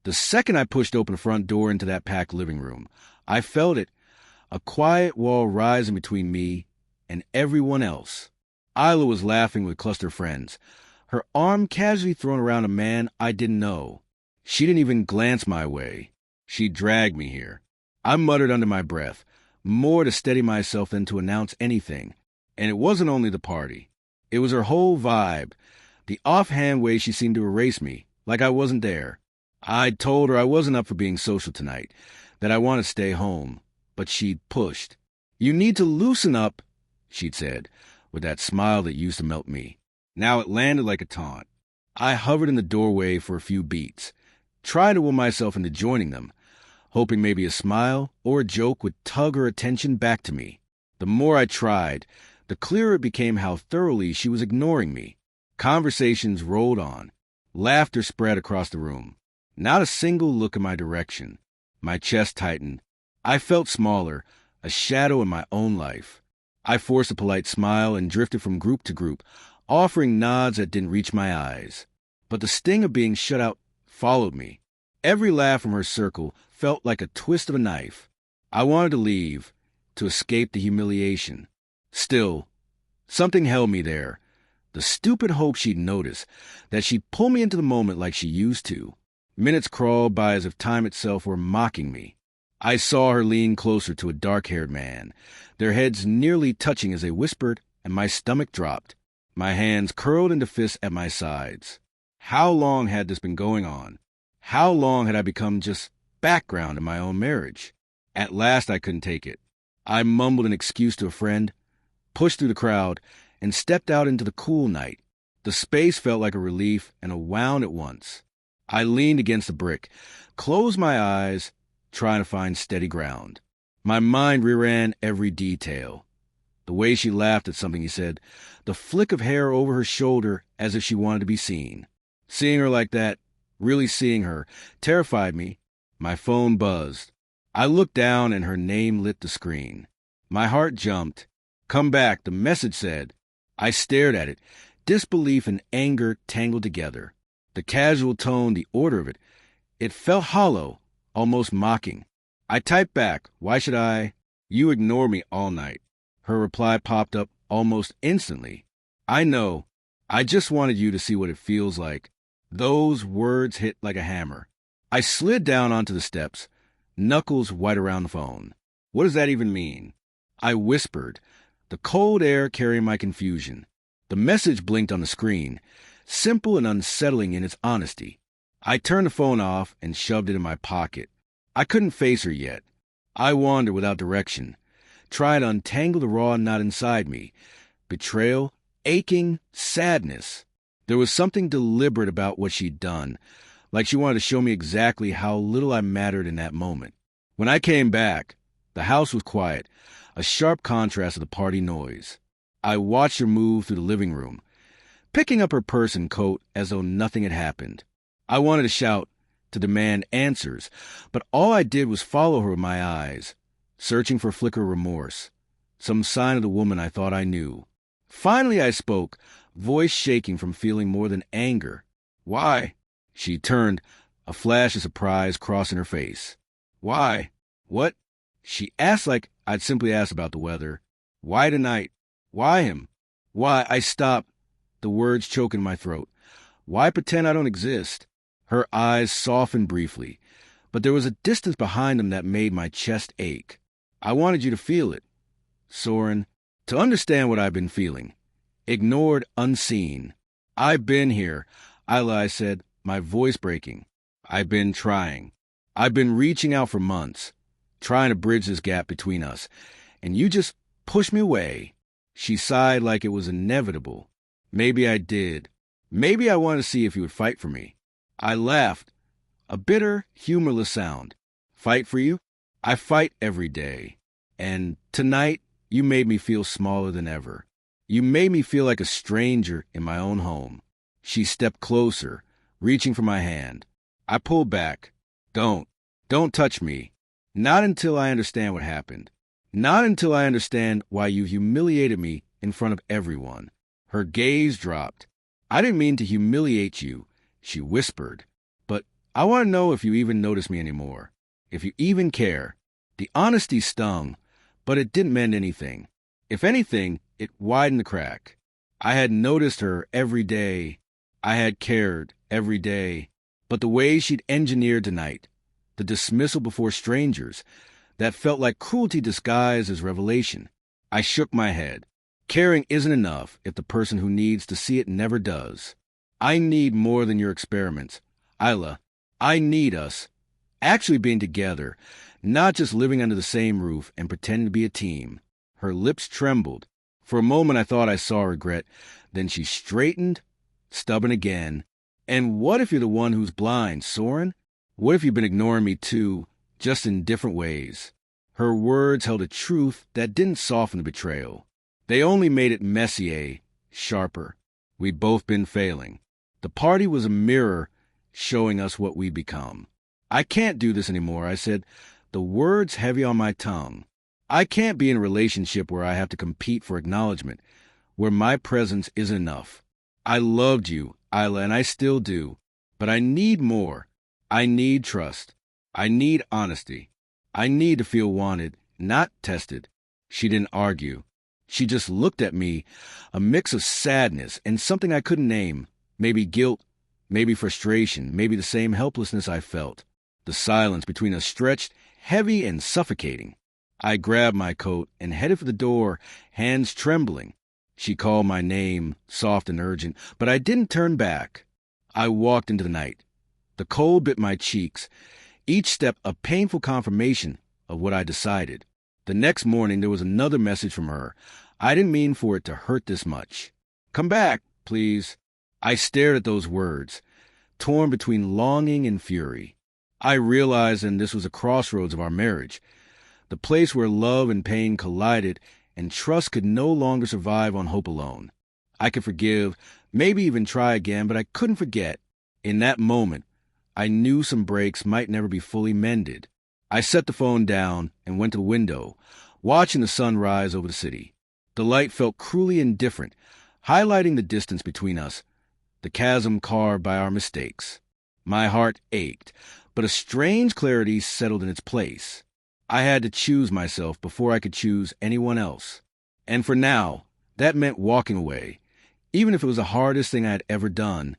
The second I pushed open the front door into that packed living room, I felt it, a quiet wall rising between me and everyone else. Isla was laughing with cluster friends, her arm casually thrown around a man I didn't know. She didn't even glance my way. She dragged me here. I muttered under my breath, more to steady myself than to announce anything. And it wasn't only the party. It was her whole vibe, the offhand way she seemed to erase me, like I wasn't there. I'd told her I wasn't up for being social tonight, that I wanted to stay home, but she'd pushed. "You need to loosen up," she'd said, with that smile that used to melt me. Now it landed like a taunt. I hovered in the doorway for a few beats, trying to will myself into joining them, hoping maybe a smile or a joke would tug her attention back to me. The more I tried, the clearer it became how thoroughly she was ignoring me. Conversations rolled on. Laughter spread across the room. Not a single look in my direction. My chest tightened. I felt smaller, a shadow in my own life. I forced a polite smile and drifted from group to group, offering nods that didn't reach my eyes. But the sting of being shut out followed me. Every laugh from her circle felt like a twist of a knife. I wanted to leave, to escape the humiliation. Still, something held me there. The stupid hope she'd notice, that she'd pull me into the moment like she used to. Minutes crawled by as if time itself were mocking me. I saw her lean closer to a dark-haired man, their heads nearly touching as they whispered, and my stomach dropped. My hands curled into fists at my sides. How long had this been going on? How long had I become just background in my own marriage? At last I couldn't take it. I mumbled an excuse to a friend, pushed through the crowd, and stepped out into the cool night. The space felt like a relief and a wound at once. I leaned against a brick, closed my eyes, trying to find steady ground. My mind reran every detail. The way she laughed at something he said, the flick of hair over her shoulder as if she wanted to be seen. Seeing her like that, really seeing her, terrified me. My phone buzzed. I looked down and her name lit the screen. My heart jumped. "Come back," the message said. I stared at it, disbelief and anger tangled together. The casual tone, the order of it, it felt hollow, almost mocking. I typed back, "Why should I? You ignored me all night." Her reply popped up almost instantly. "I know. I just wanted you to see what it feels like." Those words hit like a hammer. I slid down onto the steps, knuckles white around the phone. "What does that even mean?" I whispered, the cold air carrying my confusion. The message blinked on the screen, simple and unsettling in its honesty. I turned the phone off and shoved it in my pocket. I couldn't face her yet. I wandered without direction, trying to untangle the raw knot inside me. Betrayal, aching, sadness. There was something deliberate about what she'd done, like she wanted to show me exactly how little I mattered in that moment. When I came back, the house was quiet, a sharp contrast to the party noise. I watched her move through the living room, picking up her purse and coat as though nothing had happened. I wanted to shout, to demand answers, but all I did was follow her with my eyes, searching for a flicker of remorse, some sign of the woman I thought I knew. Finally I spoke, voice shaking from feeling more than anger. "Why?" She turned, a flash of surprise crossing her face. "Why? What?" She asked like I'd simply asked about the weather. "Why tonight? Why him? Why?" I stopped, the words choking my throat. "Why pretend I don't exist?" Her eyes softened briefly, but there was a distance behind them that made my chest ache. "I wanted you to feel it, Soren, to understand what I've been feeling. Ignored, unseen. I've been here," I said, my voice breaking. "I've been trying. I've been reaching out for months, trying to bridge this gap between us, and you just pushed me away." She sighed like it was inevitable. "Maybe I did. Maybe I wanted to see if you would fight for me." I laughed, a bitter, humorless sound. "Fight for you? I fight every day. And tonight, you made me feel smaller than ever. You made me feel like a stranger in my own home." She stepped closer, reaching for my hand. I pulled back. Don't touch me. Not until I understand what happened. Not until I understand why you humiliated me in front of everyone." Her gaze dropped. "I didn't mean to humiliate you," she whispered, "but I want to know if you even notice me anymore, if you even care. The honesty stung, but it didn't mend anything. If anything, it widened the crack. I had noticed her every day. I had cared every day. But the way she'd engineered tonight, the dismissal before strangers, that felt like cruelty disguised as revelation. I shook my head. Caring isn't enough if the person who needs to see it never does. I need more than your experiments. Isla, I need us actually being together, not just living under the same roof and pretending to be a team. Her lips trembled. For a moment I thought I saw regret. Then she straightened, stubborn again. And what if you're the one who's blind, Soren? What if you've been ignoring me too, just in different ways? Her words held a truth that didn't soften the betrayal. They only made it messier, sharper. We'd both been failing. The party was a mirror showing us what we'd become. I can't do this anymore, I said, the words heavy on my tongue. I can't be in a relationship where I have to compete for acknowledgement, where my presence isn't enough. I loved you, Isla, and I still do. But I need more. I need trust. I need honesty. I need to feel wanted, not tested. She didn't argue. She just looked at me, a mix of sadness and something I couldn't name. Maybe guilt, maybe frustration, maybe the same helplessness I felt. The silence between us stretched, heavy and suffocating. I grabbed my coat and headed for the door, hands trembling. She called my name, soft and urgent, but I didn't turn back. I walked into the night. The cold bit my cheeks, each step a painful confirmation of what I decided. The next morning there was another message from her. I didn't mean for it to hurt this much. Come back, please. I stared at those words, torn between longing and fury. I realized then this was a crossroads of our marriage, the place where love and pain collided and trust could no longer survive on hope alone. I could forgive, maybe even try again, but I couldn't forget. In that moment, I knew some breaks might never be fully mended. I set the phone down and went to the window, watching the sun rise over the city. The light felt cruelly indifferent, highlighting the distance between us, the chasm carved by our mistakes. My heart ached, but a strange clarity settled in its place. I had to choose myself before I could choose anyone else. And for now, that meant walking away, even if it was the hardest thing I had ever done.